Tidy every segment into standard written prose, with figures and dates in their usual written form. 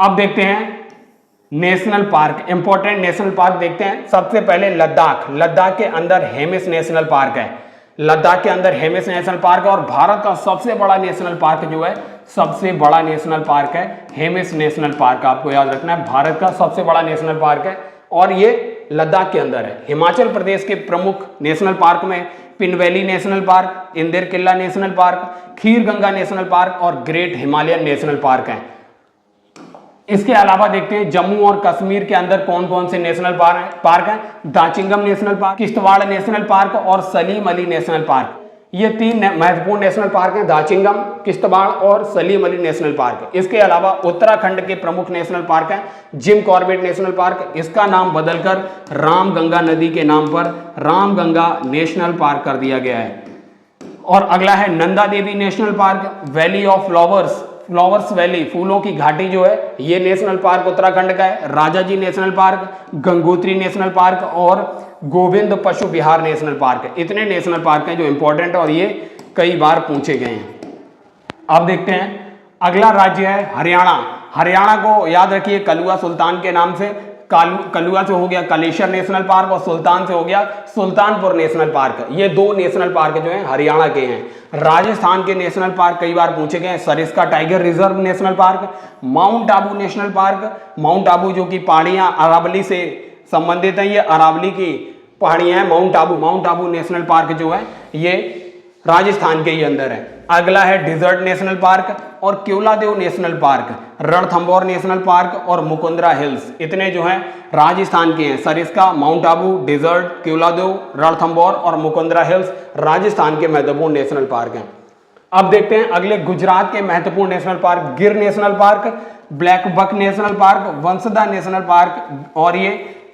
अब देखते हैं national park, important national park देखते हैं। सबसे पहले लद्दाख, लद्दाख के अंदर हेमिस नेशनल पार्क है। लद्दाख के अंदर हेमिस नेशनल पार्क है और भारत का सबसे बड़ा नेशनल पार्क जो है, सबसे बड़ा नेशनल पार्क है हेमिस नेशनल पार्क। आपको याद रखना है, भारत का सबसे बड़ा नेशनल पार्क है और ये लद्दाख के अंदर है। हिमाचल प्रदेश के प्रमुख नेशनल पार्क में pin valley national park, Indira किला नेशनल पार्क, खीर गंगा नेशनल पार्क और ग्रेट हिमालयन नेशनल पार्क है। इसके अलावा देखते हैं जम्मू और कश्मीर के अंदर कौन कौन से नेशनल पार्क हैं। Dachigam national park, Kishtwar national park और सलीम अली नेशनल पार्क। ये तीन महत्वपूर्ण नेशनल पार्क हैं, दाचिंगम, किश्तवाड़ और सलीम अली नेशनल पार्क। इसके अलावा उत्तराखंड के प्रमुख नेशनल पार्क हैं जिम कॉर्बेट नेशनल पार्क, इसका नाम बदलकर रामगंगा नदी के नाम पर रामगंगा नेशनल पार्क कर दिया गया है। और अगला है Nanda Devi national park, valley of flowers, flowers valley, फूलों की घाटी जो है, ये नेशनल पार्क उत्तराखंड का है। Rajaji national park, Gangotri national park और गोविंद पशु विहार नेशनल पार्क। इतने नेशनल पार्क हैं जो इंपॉर्टेंट है और ये कई बार पूछे गए हैं। अब देखते हैं अगला राज्य है हरियाणा। हरियाणा को याद रखिए कलुआ सुल्तान के नाम से, कलुआ से हो गया कालेश्वर नेशनल पार्क और सुल्तान से हो गया सुल्तानपुर नेशनल पार्क। ये दो नेशनल पार्क जो हैं हरियाणा के हैं। राजस्थान के नेशनल पार्क कई बार पूछे गए हैं, Sariska tiger reserve national park, mount Abu national park, mount Abu जो कि पहाड़ियां अरावली से संबंधित है, ये अरावली की पहाड़ियां हैं। माउंट आबू नेशनल पार्क जो है ये राजस्थान के ही अंदर है। अगला है डिजर्ट नेशनल पार्क और Keoladeo national park, Ranthambore national park और मुकुंदरा हिल्स। इतने जो हैं राजस्थान के हैं, सरिस्का, माउंट आबू, डिजर्ट, केवलादेव, रणथंभौर और मुकुंदरा हिल्स राजस्थान के महत्वपूर्ण नेशनल पार्क हैं। अब देखते हैं अगले गुजरात के महत्वपूर्ण national park, Gir national park, black buck national park, Vansda national park और ये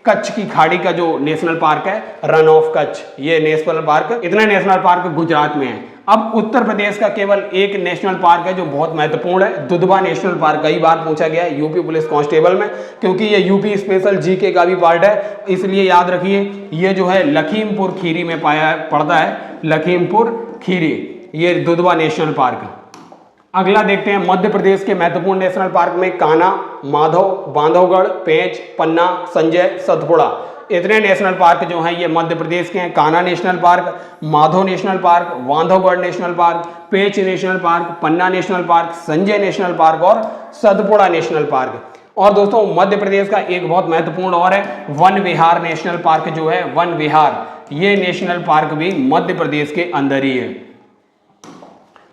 कच्छ की खाड़ी का जो नेशनल पार्क है रन ऑफ कच्छ, ये नेशनल पार्क। इतने नेशनल पार्क गुजरात में हैं। अब उत्तर प्रदेश का केवल एक नेशनल पार्क है जो बहुत महत्वपूर्ण है, दुधवा नेशनल पार्क। कई बार पूछा गया है यूपी पुलिस कांस्टेबल में, क्योंकि ये यूपी स्पेशल जीके का भी पार्ट है, इसलिए याद रखिए ये जो है लखीमपुर खीरी में पड़ता है, लखीमपुर खीरी, ये दुधवा नेशनल पार्क। अगला देखते हैं मध्य प्रदेश के महत्वपूर्ण नेशनल पार्क में कान्हा, माधव, बांधवगढ़, पेंच, पन्ना, संजय, सतपुड़ा। इतने नेशनल पार्क जो हैं ये मध्य प्रदेश के हैं। Kanha national park, Madhav national park, Bandhavgarh national park, Pench national park, Panna national park, Sanjay national park और सतपुड़ा नेशनल पार्क। और दोस्तों मध्य प्रदेश का एक बहुत महत्वपूर्ण और है वन विहार नेशनल पार्क जो है, वन विहार, ये नेशनल पार्क भी मध्य प्रदेश के अंदर ही है।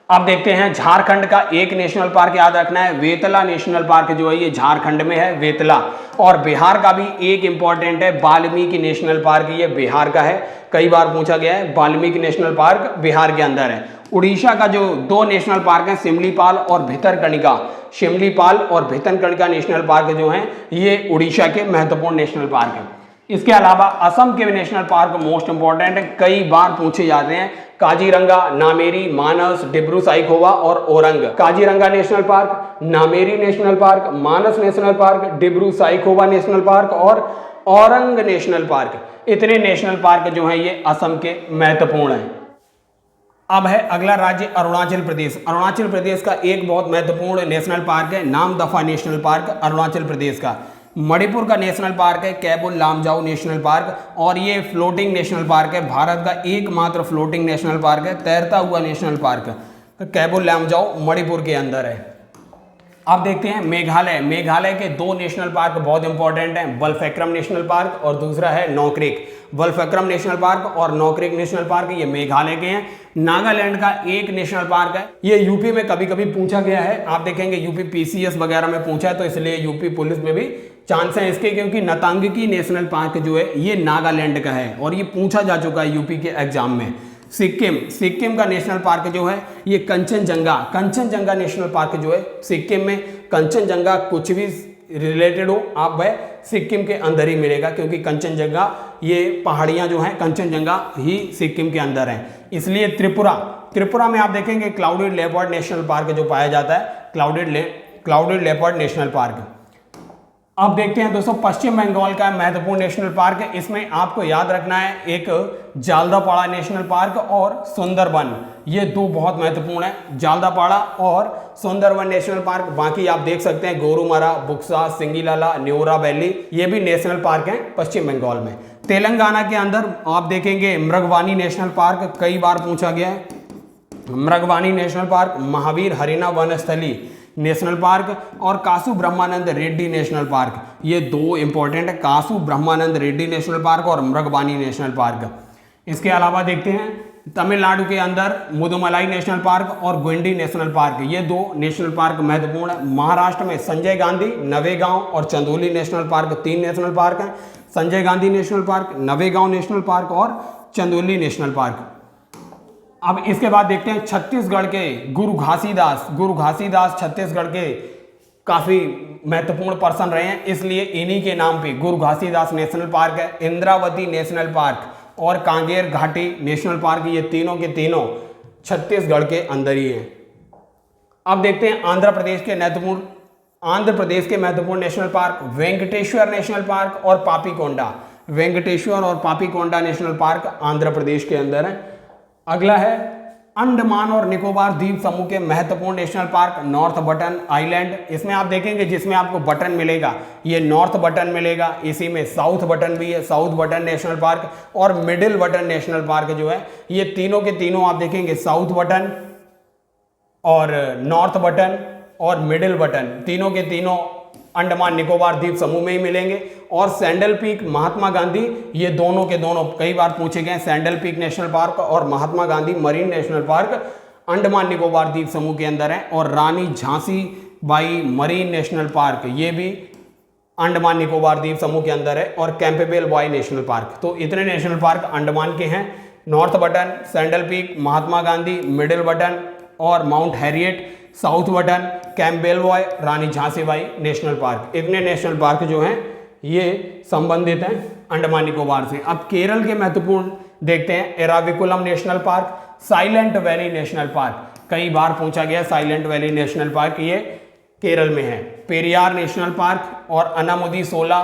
अब देखते हैं झारखंड का एक नेशनल पार्क याद रखना है, वेतला नेशनल पार्क जो है ये झारखंड में है, वेतला। और बिहार का भी एक इंपॉर्टेंट है वाल्मीकि नेशनल पार्क, ये बिहार का है, कई बार पूछा गया है, वाल्मीकि नेशनल पार्क बिहार के अंदर है। उड़ीसा का जो दो नेशनल पार्क है सिमलीपाल और भितरकनिका, सिमलीपाल और भितरकनिका नेशनल पार्क जो है ये उड़ीसा के महत्वपूर्ण नेशनल पार्क है। इसके अलावा असम के नेशनल पार्क मोस्ट इंपॉर्टेंट है, कई बार पूछे जाते हैं, काजीरंगा, नामेरी, मानस, डिब्रू साइखोवा और Orang. Kaziranga national park, Nameri national park, Manas national park, Dibru Saikhowa national park और औरंग नेशनल पार्क। इतने नेशनल पार्क जो हैं ये असम के महत्वपूर्ण हैं। अब है अगला राज्य अरुणाचल प्रदेश। अरुणाचल प्रदेश का एक बहुत महत्वपूर्ण नेशनल पार्क है नामदफा नेशनल पार्क, अरुणाचल प्रदेश का। मणिपुर का नेशनल पार्क है कैबुल लामजाओ नेशनल पार्क और ये फ्लोटिंग नेशनल पार्क है, भारत का एकमात्र फ्लोटिंग नेशनल पार्क है, तैरता हुआ नेशनल पार्क कैबुल लामजाओ मणिपुर के अंदर है। अब देखते हैं मेघालय। मेघालय के दो नेशनल पार्क बहुत इंपॉर्टेंट हैं, बल्फक्रम नेशनल पार्क और दूसरा है नोक्रेक। बल्फक्रम नेशनल पार्क और नोक्रेक नेशनल पार्क ये मेघालय के हैं। नागालैंड का एक नेशनल पार्क है, ये यूपी में कभी कभी पूछा गया है, आप देखेंगे यूपी पीसीएस वगैरह में पूछा है, तो इसलिए यूपी पुलिस में भी चांस है इसके, क्योंकि नतांगकी नेशनल पार्क जो है ये नागालैंड का है और ये पूछा जा चुका है यूपी के एग्जाम में। सिक्किम का नेशनल पार्क जो है ये कंचनजंगा नेशनल पार्क जो है सिक्किम में, कंचनजंगा कुछ भी रिलेटेड हो आप वह सिक्किम के अंदर ही मिलेगा, क्योंकि कंचनजंगा ये पहाड़ियां जो हैं कंचनजंगा ही सिक्किम के अंदर हैं। इसलिए त्रिपुरा में आप देखेंगे क्लाउडेड लेपर्ड नेशनल पार्क जो पाया जाता है, क्लाउडेड लेपर्ड नेशनल पार्क। अब देखते हैं दोस्तों पश्चिम बंगाल का महत्वपूर्ण नेशनल पार्क है। इसमें आपको याद रखना है एक जालदापाड़ा नेशनल पार्क और सुंदरबन, ये दो बहुत महत्वपूर्ण है, जालदापाड़ा और सुंदरबन नेशनल पार्क। बाकी आप देख सकते हैं गोरुमारा, बुक्सा, सिंगीलाला, न्योरा वैली, ये भी नेशनल पार्क हैं पश्चिम बंगाल में। तेलंगाना के अंदर आप देखेंगे मृगवानी नेशनल पार्क, कई बार पूछा गया है, मृगवानी नेशनल पार्क, महावीर हरिना वनस्थली नेशनल पार्क और कासु ब्रह्मानंद रेड्डी नेशनल पार्क, ये दो इंपॉर्टेंट है, कासु ब्रह्मानंद रेड्डी नेशनल पार्क और मृगवानी नेशनल पार्क। इसके अलावा देखते हैं तमिलनाडु के अंदर मुदुमलाई नेशनल पार्क और गुंडी नेशनल पार्क, ये दो नेशनल पार्क महत्वपूर्ण है। महाराष्ट्र में संजय गांधी, नवेगांव और चंदोली नेशनल पार्क, तीन नेशनल पार्क हैं, Sanjay Gandhi national park, Navegaon national park और चंदोली नेशनल पार्क। अब इसके बाद देखते हैं छत्तीसगढ़ के गुरु घासीदास छत्तीसगढ़ के काफी महत्वपूर्ण पर्सन रहे हैं, इसलिए इन्हीं के नाम पे गुरु घासीदास नेशनल पार्क है। इंद्रावती नेशनल पार्क और कांगेर घाटी नेशनल पार्क, ये तीनों के तीनों छत्तीसगढ़ के अंदर ही हैं। अब देखते हैं आंध्र प्रदेश के महत्वपूर्ण national park, Venkateswara national park और पापीकोंडा, वेंकटेश्वर और पापीकोंडा नेशनल पार्क आंध्र प्रदेश के अंदर है। अगला है अंडमान और निकोबार द्वीप समूह के महत्वपूर्ण national park, north button island. इसमें आप देखेंगे जिसमें आपको बटन मिलेगा ये नॉर्थ बटन मिलेगा, इसी में साउथ बटन भी है, साउथ बटन नेशनल पार्क और मिडिल बटन नेशनल पार्क जो है, ये तीनों के तीनों आप देखेंगे साउथ बटन और नॉर्थ बटन और मिडिल बटन, तीनों के तीनों अंडमान निकोबार द्वीप समूह में ही मिलेंगे। और सैंडल पीक, महात्मा गांधी, ये दोनों के दोनों कई बार पूछे गए, सैंडल पीक नेशनल पार्क और Mahatma Gandhi marine national park Andaman Nicobar द्वीप समूह के अंदर है। और Rani Jhansi Bai marine national park, ये भी अंडमान निकोबार द्वीप समूह के अंदर है। और कैंपेबल बॉय नेशनल पार्क। तो इतने नेशनल पार्क अंडमान के हैं, north button, sandal peak, Mahatma Gandhi, middle button और mount Harriet, south button, Campbell bay, Rani Jhansibai national park. इतने नेशनल पार्क जो हैं ये संबंधित हैं अंडमान निकोबार से। अब केरल के महत्वपूर्ण देखते हैं, Eravikulam national park, silent valley national park, कई बार पूछा गया साइलेंट वैली नेशनल पार्क, ये केरल में है। पेरियार नेशनल पार्क और अनामुदी 16,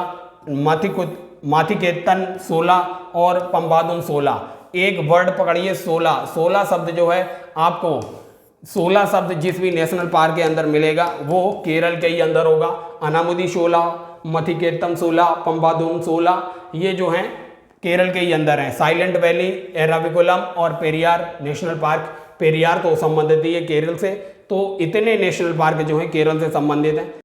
माथिकेतन 16 और पंबादुम 16। एक वर्ड पकड़िए 16 शब्द जो है आपको 16 शब्द जिस भी नेशनल पार्क के अंदर मिलेगा वो केरल के ही अंदर होगा। अनामुदी 16, मथिकेतम 16, पंबादुम 16, ये जो हैं केरल के ही अंदर हैं। साइलेंट वैली, एराविकुलम और पेरियार नेशनल पार्क, पेरियार तो संबंधित ही है केरल से, तो इतने नेशनल पार्क जो हैं केरल से संबंधित हैं।